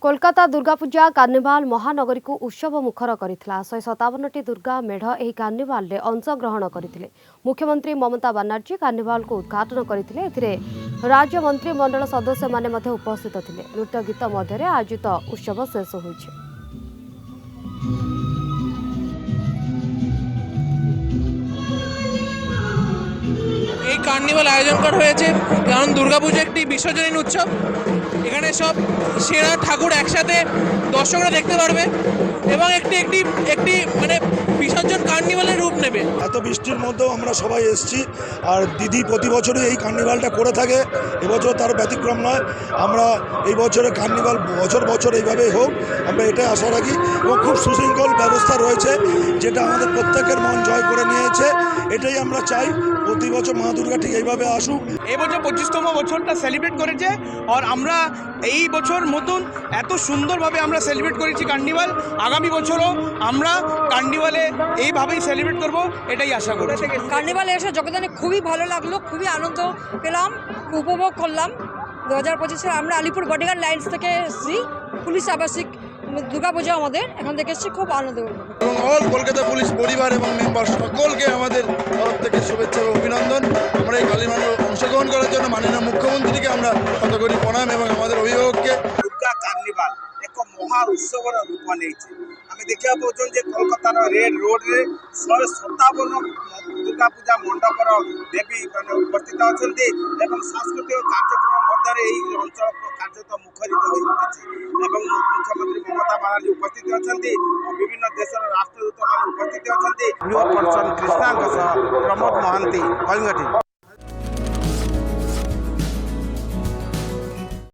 Kolkata Durga Puja carnival Mahanagari को उत्सव मुखर करथिला। 157टी दुर्गा मेढ़ एही कार्निवाल रे अंशग्रहण करथिले। मुख्यमंत्री ममता बनर्जी कार्निवाल को उद्घाटन करथिले। एथिरे राज्य मंत्रिमंडल सदस्य माने मध्ये उपस्थित थिले। नृत्य गीत मध्य आयोजित उत्सव शेष होइछे। এই কার্নিভাল আয়োজন করা হয়েছে কারণ দুর্গাপূজা একটি বিশ্বজনীন উৎসব। এখানে সব সেরা ঠাকুর একসাথে দর্শকরা দেখতে পারবে এবং একটি একটি একটি মানে বিসর্জন কার্নিভালের রূপ নেবে। এত বৃষ্টির মধ্যেও আমরা সবাই এসেছি আর দিদি প্রতি বছরই এই কার্নিভালটা করে থাকে, এবছর তার ব্যতিক্রম নয়। আমরা এই বছরে কার্নিভাল বছর বছর এইভাবেই হোক আমরা এটাই আশা রাখি এবং খুব সুশৃঙ্খল ব্যবস্থা রয়েছে যেটা আমাদের প্রত্যেকের মন জয় করে নিয়েছে। এটাই আমরা চাই প্রতি বছর মা দুর্গা ঠিক এইভাবে আসুক। এই বছর 25তম বছরটা সেলিব্রেট করেছে আর আমরা এই বছর মতন এত সুন্দরভাবে আমরা সেলিব্রেট করেছি কার্নিভাল। আগামী বছরও আমরা কার্নিভালে এইভাবেই সেলিব্রেট করব এটাই আশা করি। কার্নিভালে এসে যোগদানে খুবই ভালো লাগলো, খুবই আনন্দ পেলাম, উপভোগ করলাম। 2025-এ আমরা আলিপুর বডিগার্ড লাইন্স থেকে এসেছি, পুলিশ আবাসিক দুর্গাপূজা আমাদের এখান থেকে এসেছি, খুব আনন্দ এবং অল কলকাতা পুলিশ পরিবার এবং মেম্বার সকলকে আমাদের তরফ থেকে শুভেচ্ছা এবং অভিনন্দন। আমরা এই কালীমানে অংশগ্রহণ করার জন্য মাননীয় মুখ্যমন্ত্রীকে আমরা শতকোটি প্রণাম এবং আমাদের অভিভাবককে। দুর্গা কার্নিভাল ଏକ ମହା ଉତ୍ସବର ରୂପ ନେଇଛି। ଆମେ ଦେଖିବାକୁ ପାଉଛୁ ଯେ କୋଲକାତାର ରେଡ୍ ରୋଡ୍ରେ 157 ଦୁର୍ଗା ପୂଜା ମଣ୍ଡପର ଦେବୀ ମାନେ ଉପସ୍ଥିତ ଅଛନ୍ତି ଏବଂ ସାଂସ୍କୃତିକ କାର୍ଯ୍ୟକ୍ରମ ମଧ୍ୟରେ ଏହି ଅଞ୍ଚଳ କାର୍ଯ୍ୟତଃ ମୁଖରିତ ହୋଇ ଉଠିଛି ଏବଂ ମୁଖ୍ୟମନ୍ତ୍ରୀ ମମତା ବାନାର୍ଜୀ ଉପସ୍ଥିତ ଅଛନ୍ତି। ବିଭିନ୍ନ ଦେଶର ରାଷ୍ଟ୍ରଦୂତମାନେ ଉପସ୍ଥିତ ଅଛନ୍ତି। କୃଷ୍ଣାଙ୍କ ସହ ପ୍ରମୋଦ ମହାନ୍ତି, କଳିଙ୍ଗ ଟିଭି।